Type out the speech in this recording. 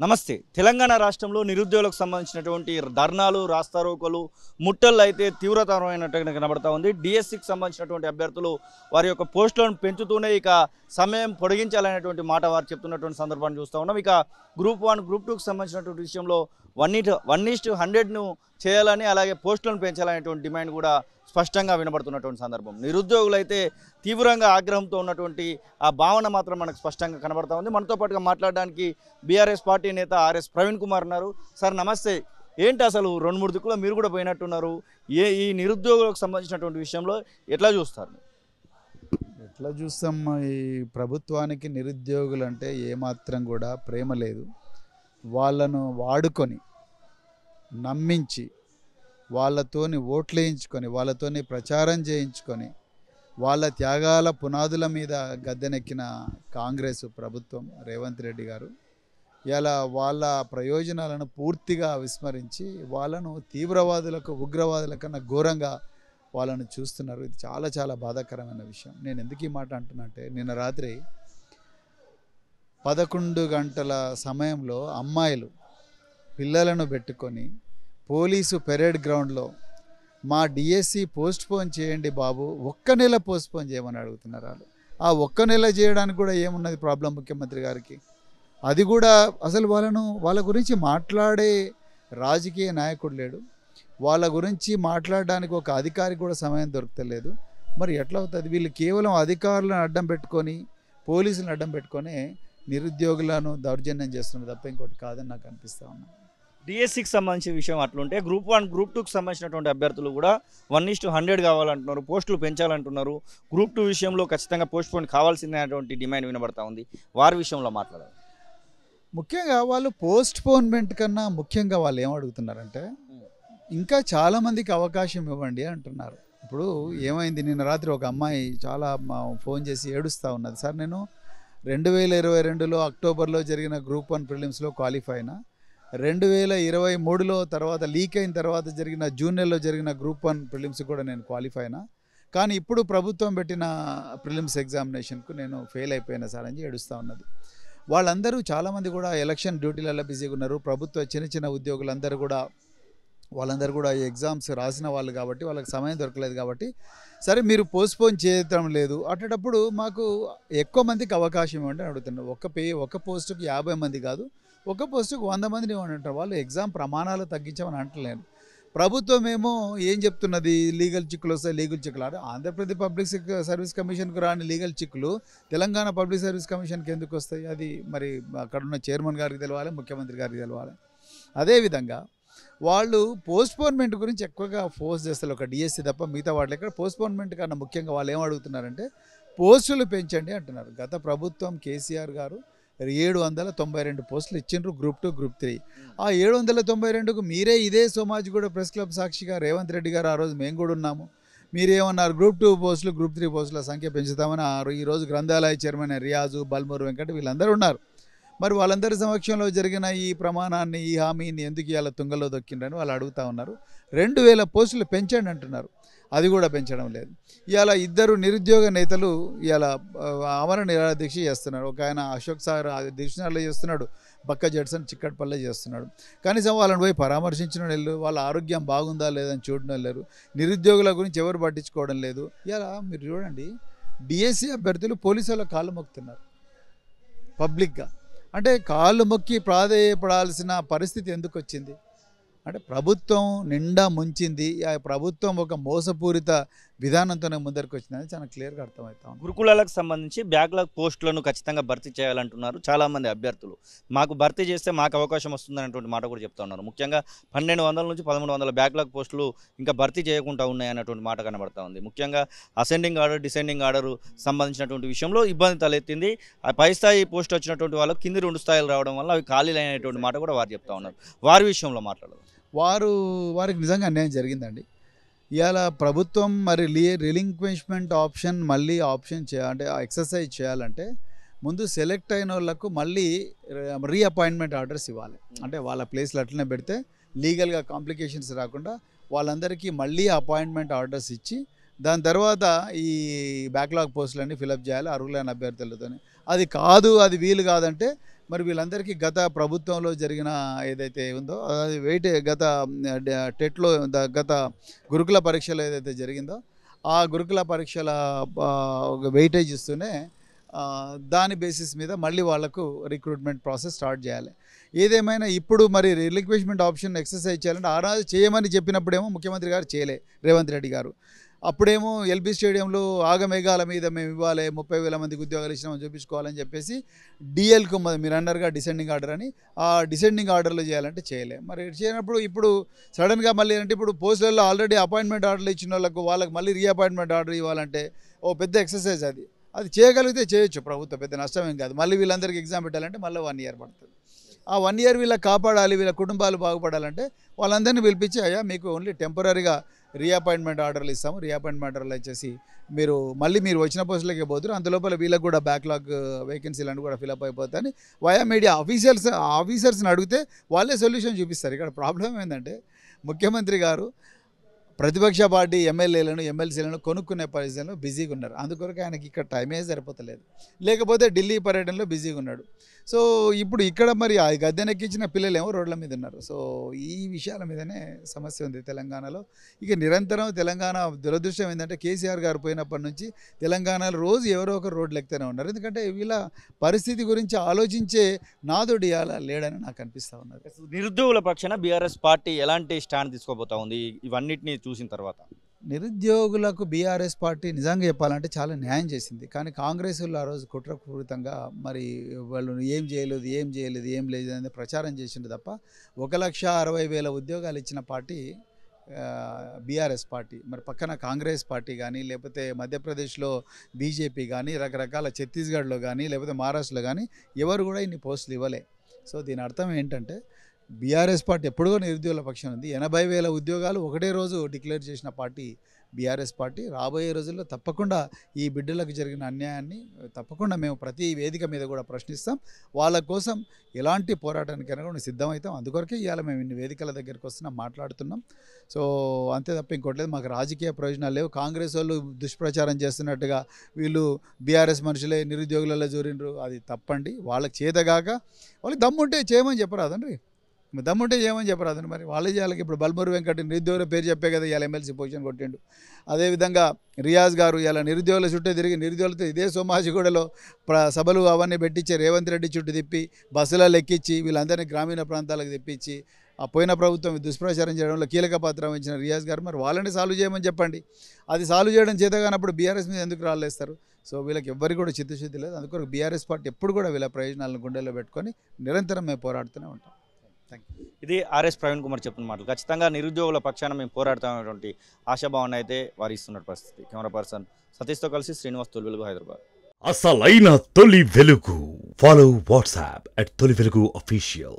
నమస్తే. తెలంగాణ రాష్ట్రంలో నిరుద్యోగులకు సంబంధించినటువంటి ధర్నాలు, రాస్తారోకోలు, ముట్టళ్ళు అయితే తీవ్రతరమైనట్టుగా కనబడతా ఉంది. డిఎస్సికి సంబంధించినటువంటి అభ్యర్థులు వారి యొక్క పోస్టులను పెంచుతూనే ఇక సమయం పొడిగించాలనేటువంటి మాట వారు చెప్తున్నటువంటి సందర్భాన్ని చూస్తూ ఉన్నాం. ఇక గ్రూప్ 1, గ్రూప్ 2కి సంబంధించినటువంటి విషయంలో 1:100ను చేయాలని, అలాగే పోస్టులను పెంచాలనేటువంటి డిమాండ్ కూడా స్పష్టంగా వినబడుతున్నటువంటి సందర్భం. నిరుద్యోగులు అయితే తీవ్రంగా ఆగ్రహంతో ఉన్నటువంటి ఆ భావన మాత్రం మనకు స్పష్టంగా కనబడతా ఉంది. మనతో పాటుగా మాట్లాడడానికి బీఆర్ఎస్ పార్టీ నేత ఆర్ఎస్ ప్రవీణ్ కుమార్ ఉన్నారు. సార్ నమస్తే. ఏంటి అసలు 2-3 దిక్కులో మీరు కూడా పోయినట్టున్నారు. ఈ నిరుద్యోగులకు సంబంధించినటువంటి విషయంలో ఎట్లా చూస్తారు? ఎట్లా చూస్తాం? ఈ ప్రభుత్వానికి నిరుద్యోగులు అంటే ఏమాత్రం కూడా ప్రేమ లేదు. వాళ్ళను వాడుకొని నమ్మించి వాళ్ళతోని ఓట్లు వేయించుకొని వాళ్ళతోని ప్రచారం చేయించుకొని వాళ్ళ త్యాగాల పునాదుల మీద గద్దెనెక్కిన కాంగ్రెస్ ప్రభుత్వం, రేవంత్ రెడ్డి గారు ఇలా వాళ్ళ ప్రయోజనాలను పూర్తిగా విస్మరించి వాళ్ళను తీవ్రవాదులకు, ఉగ్రవాదుల కన్నా ఘోరంగా వాళ్ళను చూస్తున్నారు. ఇది చాలా చాలా బాధాకరమైన విషయం. నేను ఎందుకు ఈ మాట అంటున్నా అంటే, నిన్న రాత్రి 11 గంటల సమయంలో అమ్మాయిలు పిల్లలను పెట్టుకొని పోలీసు పెరేడ్ గ్రౌండ్లో మా డిఎస్సి పోస్ట్పోన్ చేయండి బాబు, 1 నెల పోస్ట్పోన్ చేయమని అడుగుతున్నారు. వాళ్ళు ఆ 1 నెల చేయడానికి కూడా ఏమున్నది ప్రాబ్లం ముఖ్యమంత్రి గారికి? అది కూడా అసలు వాళ్ళ గురించి మాట్లాడే రాజకీయ నాయకుడు లేడు. వాళ్ళ గురించి మాట్లాడడానికి ఒక అధికారికి కూడా సమయం దొరకలేదు. మరి ఎట్లా అవుతుంది? వీళ్ళు కేవలం అధికారులను అడ్డం పెట్టుకొని, పోలీసులను అడ్డం పెట్టుకొని నిరుద్యోగులను దౌర్జన్యం చేస్తున్నారు తప్ప ఇంకోటి కాదని నాకు అనిపిస్తూ ఉంది. డిఎస్సికి సంబంధించిన విషయం అట్లుంటే గ్రూప్ 1, గ్రూప్ 2కి సంబంధించినటువంటి అభ్యర్థులు కూడా 1:100 కావాలంటున్నారు, పోస్టులు పెంచాలంటున్నారు. గ్రూప్ 2 విషయంలో ఖచ్చితంగా పోస్ట్పోన్ కావాల్సిందనేటువంటి డిమాండ్ వినబడతా ఉంది. వారి విషయంలో మాట్లాడాలి. ముఖ్యంగా వాళ్ళు పోస్ట్పోన్మెంట్ కన్నా ముఖ్యంగా వాళ్ళు ఏమడుగుతున్నారంటే, ఇంకా చాలామందికి అవకాశం ఇవ్వండి అంటున్నారు. ఇప్పుడు ఏమైంది, నిన్న రాత్రి ఒక అమ్మాయి చాలా ఫోన్ చేసి ఏడుస్తూ ఉన్నది. సార్, నేను 2022లో అక్టోబర్లో జరిగిన గ్రూప్ 1 ప్రిలిమ్స్లో క్వాలిఫై అయినా, 2023లో తర్వాత లీక్ అయిన తర్వాత జరిగిన జూన్ నెలలో జరిగిన గ్రూప్ 1 ప్రిలిమ్స్ కూడా నేను క్వాలిఫై అయినా, కానీ ఇప్పుడు ప్రభుత్వం పెట్టిన ప్రిలిమ్స్ ఎగ్జామినేషన్కు నేను ఫెయిల్ అయిపోయినా సార్ అని ఏడుస్తూ ఉన్నది. వాళ్ళందరూ చాలామంది కూడా ఎలక్షన్ డ్యూటీలలో బిజీగా ఉన్నారు. ప్రభుత్వ చిన్న చిన్న ఉద్యోగులందరూ కూడా ఈ ఎగ్జామ్స్ రాసిన వాళ్ళు కాబట్టి వాళ్ళకి సమయం దొరకలేదు కాబట్టి, సరే మీరు పోస్ట్పోన్ చేయటం లేదు అట్టేటప్పుడు మాకు ఎక్కువ మందికి అవకాశం ఇవ్వండి అడుగుతున్నారు. ఒక పోస్టుకు 50 మంది కాదు, ఒక పోస్టుకు 100 మందిని ఇవ్వండి అంటారు. వాళ్ళు ఎగ్జామ్ ప్రమాణాలు తగ్గించమని అంటలేరు. ప్రభుత్వం ఏమో ఏం చెప్తున్నది, లీగల్ చిక్కులు వస్తాయి, లీగల్ చిక్కులు. ఆంధ్రప్రదేశ్ పబ్లిక్ సర్వీస్ కమిషన్కు రాని లీగల్ చిక్కులు తెలంగాణ పబ్లిక్ సర్వీస్ కమిషన్కి ఎందుకు వస్తాయి? అది మరి అక్కడున్న చైర్మన్ గారికి తెలవాలి, ముఖ్యమంత్రి గారికి తెలవాలి. అదేవిధంగా వాళ్ళు పోస్ట్పోన్మెంట్ గురించి ఎక్కువగా ఫోర్స్ చేస్తారు, ఒక డిఎస్సి తప్ప మిగతా వాటిలో. ఇక్కడ పోస్ట్పోన్మెంట్ కన్నా ముఖ్యంగా వాళ్ళు ఏం అడుగుతున్నారంటే, పోస్టులు పెంచండి అంటున్నారు. గత ప్రభుత్వం కేసీఆర్ గారు 792 పోస్టులు ఇచ్చిండ్రు గ్రూప్ 2, గ్రూప్ 3. ఆ 792కు మీరే ఇదే సోమాజిగూడ ప్రెస్ క్లబ్ సాక్షిగా రేవంత్ రెడ్డి గారు ఆ రోజు మేము కూడా ఉన్నాము, మీరేమన్నారు, గ్రూప్ 2 పోస్టులు, గ్రూప్ 3 పోస్టుల సంఖ్య పెంచుతామని. ఈరోజు గ్రంథాలయ చైర్మన్ రియాజు, బల్మూరు వెంకట వీళ్ళందరూ ఉన్నారు. మరి వాళ్ళందరి సమక్షంలో జరిగిన ఈ ప్రమాణాన్ని, ఈ హామీని ఎందుకు ఇవాళ తుంగలో దొక్కిండ్రని వాళ్ళు అడుగుతూ ఉన్నారు. 2000 పోస్టులు పెంచండి అంటున్నారు, అది కూడా పెంచడం లేదు. ఇవాళ 2 నిరుద్యోగ నేతలు ఇవాళ ఆమరణ నిరాహార దీక్ష చేస్తున్నారు. ఒక ఆయన అశోక్ సాగర్ దిక్షనర్లో చేస్తున్నాడు, బక్క జడ్సన్ చిక్కట్పల్లె చేస్తున్నాడు. కనీసం వాళ్ళని పోయి పరామర్శించడం లేదు, వాళ్ళ ఆరోగ్యం బాగుందా లేదని చూడడం లేదు, నిరుద్యోగుల గురించి ఎవరు పట్టించుకోవడం లేదు. ఇలా మీరు చూడండి, డిఎస్సి అభ్యర్థులు పోలీసుల కాళ్ళు మొక్కుతున్నారు పబ్లిక్గా. అంటే కాళ్ళు మొక్కి ప్రాధేయపడాల్సిన పరిస్థితి ఎందుకు వచ్చింది అంటే, ప్రభుత్వం నిండా ముంచింది. ఆ ప్రభుత్వం ఒక మోసపూరిత విధానంతోనే ముందరికి వచ్చిందని చాలా క్లియర్గా అర్థమవుతాం. గురుకులాలకు సంబంధించి బ్యాక్లాగ్ పోస్టులను ఖచ్చితంగా భర్తీ చేయాలంటున్నారు చాలామంది అభ్యర్థులు. మాకు భర్తీ చేస్తే మాకు అవకాశం వస్తుందనేటువంటి మాట కూడా చెప్తా ఉన్నారు. ముఖ్యంగా 1200 నుంచి 1300 బ్యాక్లాగ్ పోస్టులు ఇంకా భర్తీ చేయకుండా ఉన్నాయన్నటువంటి మాట కనబడతా ఉంది. ముఖ్యంగా అసెండింగ్ ఆర్డర్, డిసెండింగ్ ఆర్డర్ సంబంధించినటువంటి విషయంలో ఇబ్బంది తలెత్తింది. ఆ పై స్థాయి పోస్ట్ వచ్చినటువంటి వాళ్ళకు కింది 2 స్థాయిలు రావడం వల్ల అవి ఖాళీలు అయినటువంటి మాట కూడా వారు చెప్తా ఉన్నారు. వారి విషయంలో మాట్లాడదు. వారికి నిజంగా అన్యాయం జరిగిందండి. ఇవాళ ప్రభుత్వం మరి రిలింక్విష్మెంట్ ఆప్షన్ మళ్ళీ అంటే ఎక్సర్సైజ్ చేయాలంటే, ముందు సెలెక్ట్ అయిన వాళ్ళకు మళ్ళీ రీఅపాయింట్మెంట్ ఆర్డర్స్ ఇవ్వాలి. అంటే వాళ్ళ ప్లేస్లు అట్లనే పెడితే లీగల్గా కాంప్లికేషన్స్ రాకుండా వాళ్ళందరికీ మళ్ళీ అపాయింట్మెంట్ ఆర్డర్స్ ఇచ్చి, దాని తర్వాత ఈ బ్యాక్లాగ్ పోస్టులన్నీ ఫిలప్ చేయాలి అర్హులైన అభ్యర్థులతో. అది వీలు కాదంటే మరి వీళ్ళందరికీ గత ప్రభుత్వంలో జరిగిన ఏదైతే ఉందో అది గత టెట్లో గత గురుకుల పరీక్షలో ఏదైతే జరిగిందో ఆ గురుకుల పరీక్షల ఒక వెయిటేజ్ ఇస్తూనే దాని బేసిస్ మీద మళ్ళీ వాళ్ళకు రిక్రూట్మెంట్ ప్రాసెస్ స్టార్ట్ చేయాలి. ఏదేమైనా ఇప్పుడు మరి రిలిక్విష్మెంట్ ఆప్షన్ ఎక్సర్సైజ్ చేయాలంటే ఆ రోజు చేయమని చెప్పినప్పుడేమో ముఖ్యమంత్రి గారు చేయలే, రేవంత్ రెడ్డి గారు. అప్పుడేమో ఎల్బీ స్టేడియంలో ఆగమేఘాల మీద మేము ఇవ్వాలి 30,000 మందికి ఉద్యోగాలు ఇచ్చినామని చూపించుకోవాలని చెప్పేసి డిఎల్కు మీరు అన్నారుగా డిసెండింగ్ ఆర్డర్ అని, ఆ డిసెండింగ్ ఆర్డర్లు చేయాలంటే చేయలే. మరి చేయనప్పుడు ఇప్పుడు సడన్గా మళ్ళీ అంటే ఇప్పుడు పోస్టులలో ఆల్రెడీ అపాయింట్మెంట్ ఆర్డర్లు ఇచ్చిన వాళ్ళకి మళ్ళీ రీఅపాయింట్మెంట్ ఆర్డర్ ఇవ్వాలంటే ఓ పెద్ద ఎక్సర్సైజ్ అది చేయగలిగితే చేయొచ్చు ప్రభుత్వం, పెద్ద నష్టమేం కాదు. మళ్ళీ వీళ్ళందరికీ ఎగ్జామ్ పెట్టాలంటే మళ్ళీ 1 year పడుతుంది. ఆ 1 year వీళ్ళకి కాపాడాలి, వీళ్ళ కుటుంబాలు బాగుపడాలంటే వాళ్ళందరినీ పిలిపించి అయ్యా మీకు ఓన్లీ టెంపరీగా రీఅపాయింట్మెంట్ ఆర్డర్లు ఇస్తాము, రీఅపాయింట్మెంట్ ఆర్డర్లు వచ్చేసి మీరు వచ్చిన పోస్టులకే పోతారు, అందులోపల వీళ్ళకి కూడా బ్యాక్లాగ్ వేకెన్సీలను కూడా ఫిలప్ అయిపోతాయని వయా మీడియా ఆఫీసర్స్ని అడిగితే వాళ్ళే సొల్యూషన్ చూపిస్తారు. ఇక్కడ ప్రాబ్లం ఏంటంటే ముఖ్యమంత్రి గారు ప్రతిపక్ష పార్టీ ఎమ్మెల్యేలను ఎమ్మెల్సీలను కొనుక్కునే పరిస్థితుల్లో బిజీగా ఉన్నారు. అందుకొరకు ఆయనకి ఇక్కడ టైమే సరిపోతలేదు, లేకపోతే ఢిల్లీ పర్యటనలో బిజీగా ఉన్నాడు. సో ఇప్పుడు ఇక్కడ మరి ఆ గద్దెనెక్కించిన పిల్లలేమో రోడ్ల మీద ఉన్నారు. సో ఈ విషయాల మీదనే సమస్య ఉంది తెలంగాణలో. ఇక నిరంతరం తెలంగాణ దురదృష్టం ఏంటంటే కేసీఆర్ గారు పోయినప్పటి నుంచి తెలంగాణలో రోజు ఎవరో ఒకరు రోడ్లు ఎక్కుతూనే ఉన్నారు. ఎందుకంటే వీళ్ళ పరిస్థితి గురించి ఆలోచించే నాదుడు ఇవాళ లేడని నాకు అనిపిస్తూ ఉన్నది. నిరుద్యోగుల పక్షాన బీఆర్ఎస్ పార్టీ ఎలాంటి స్టాండ్ తీసుకోబోతా ఉంది ఇవన్నిటిని చూసిన తర్వాత? నిరుద్యోగులకు బీఆర్ఎస్ పార్టీ నిజంగా చెప్పాలంటే చాలా న్యాయం చేసింది. కానీ కాంగ్రెస్ వాళ్ళు ఆ రోజు కుట్రపూరితంగా మరి వాళ్ళు ఏం లేదు అనేది ప్రచారం చేసిండు తప్ప 1,60,000 ఉద్యోగాలు ఇచ్చిన పార్టీ బీఆర్ఎస్ పార్టీ. మరి పక్కన కాంగ్రెస్ పార్టీ కానీ లేకపోతే మధ్యప్రదేశ్లో బీజేపీ కానీ రకరకాల ఛత్తీస్గఢ్లో కానీ లేకపోతే మహారాష్ట్రలో కానీ ఎవరు కూడా ఇన్ని పోస్టులు ఇవ్వలే. సో దీని అర్థం ఏంటంటే బీఆర్ఎస్ పార్టీ ఎప్పుడూ నిరుద్యోగుల పక్షం ఉంది. 80,000 ఉద్యోగాలు ఒకటే రోజు డిక్లేర్ చేసిన పార్టీ బీఆర్ఎస్ పార్టీ. రాబోయే రోజుల్లో తప్పకుండా ఈ బిడ్డలకు జరిగిన అన్యాయాన్ని తప్పకుండా మేము ప్రతి వేదిక మీద కూడా ప్రశ్నిస్తాం. వాళ్ళ కోసం ఎలాంటి పోరాటానికైనా కూడా సిద్ధమవుతాం. అందుకొరకే ఇవాళ మేము ఇన్ని వేదికల దగ్గరికి వస్తున్నాం, మాట్లాడుతున్నాం. సో అంతే తప్ప ఇంకోట్లేదు. మాకు రాజకీయ ప్రయోజనాలు లేవు. కాంగ్రెస్ వాళ్ళు దుష్ప్రచారం చేస్తున్నట్టుగా వీళ్ళు బీఆర్ఎస్ మనుషులే నిరుద్యోగులలో జోరిండ్రు, అది తప్పండి. వాళ్ళకి చేతగాక వాళ్ళకి దమ్ముంటే చేయమని చెప్పరాదండి, దమ్ముంటే చేయమని చెప్పరాదండి. మరి వాళ్ళే చేయాలి. ఇప్పుడు బల్మూరు వెంకట నిరుద్యోగుల పేరు చెప్పే కదా ఇవాళ ఎమ్మెల్సీ పొజిషన్ కొట్టిండు. అదేవిధంగా రియాజ్ గారు ఇలా నిరుద్యోగుల చుట్టూ తిరిగి నిరుద్యోగులతో ఇదే సోమాజిగూడలో సభలు అవన్నీ పెట్టించి రేవంత్ రెడ్డి చుట్టూ తిప్పి బస్సులలో ఎక్కించి వీళ్ళందరినీ గ్రామీణ ప్రాంతాలకు తెప్పించి ఆ పోయిన ప్రభుత్వం దుష్ప్రచారం చేయడంలో కీలక పాత్ర వహించిన రియాజ్ గారు మరి వాళ్ళని సాల్వ్ చేయమని చెప్పండి. అది సాల్వ్ చేయడం చేతగానప్పుడు బీఆర్ఎస్ మీద ఎందుకు రాళ్ళేస్తారు? సో వీళ్ళకి ఎవ్వరికి కూడా చిత్తశుద్ధి లేదు. అందుకొరకు బీఆర్ఎస్ పార్టీ ఎప్పుడు కూడా వీళ్ళ ప్రయోజనాలను గుండెల్లో పెట్టుకొని నిరంతరం మేము పోరాడుతూనే ఉంటాం. ఇది ఆర్ఎస్ ప్రవీణ్ కుమార్ చెప్పిన మాటలు. ఖచ్చితంగా నిరుద్యోగుల పక్షాన మేము పోరాడుతున్నటువంటి ఆశాభావాన్ని అయితే వారు ఇస్తున్న పరిస్థితి. కెమెరా పర్సన్ సతీష్తో కలిసి శ్రీనివాస్, తొలి వెలుగు, హైదరాబాద్. అసలైన తొలి వెలుగు. ఫాలో వాట్సాప్ @తొలి వెలుగు official.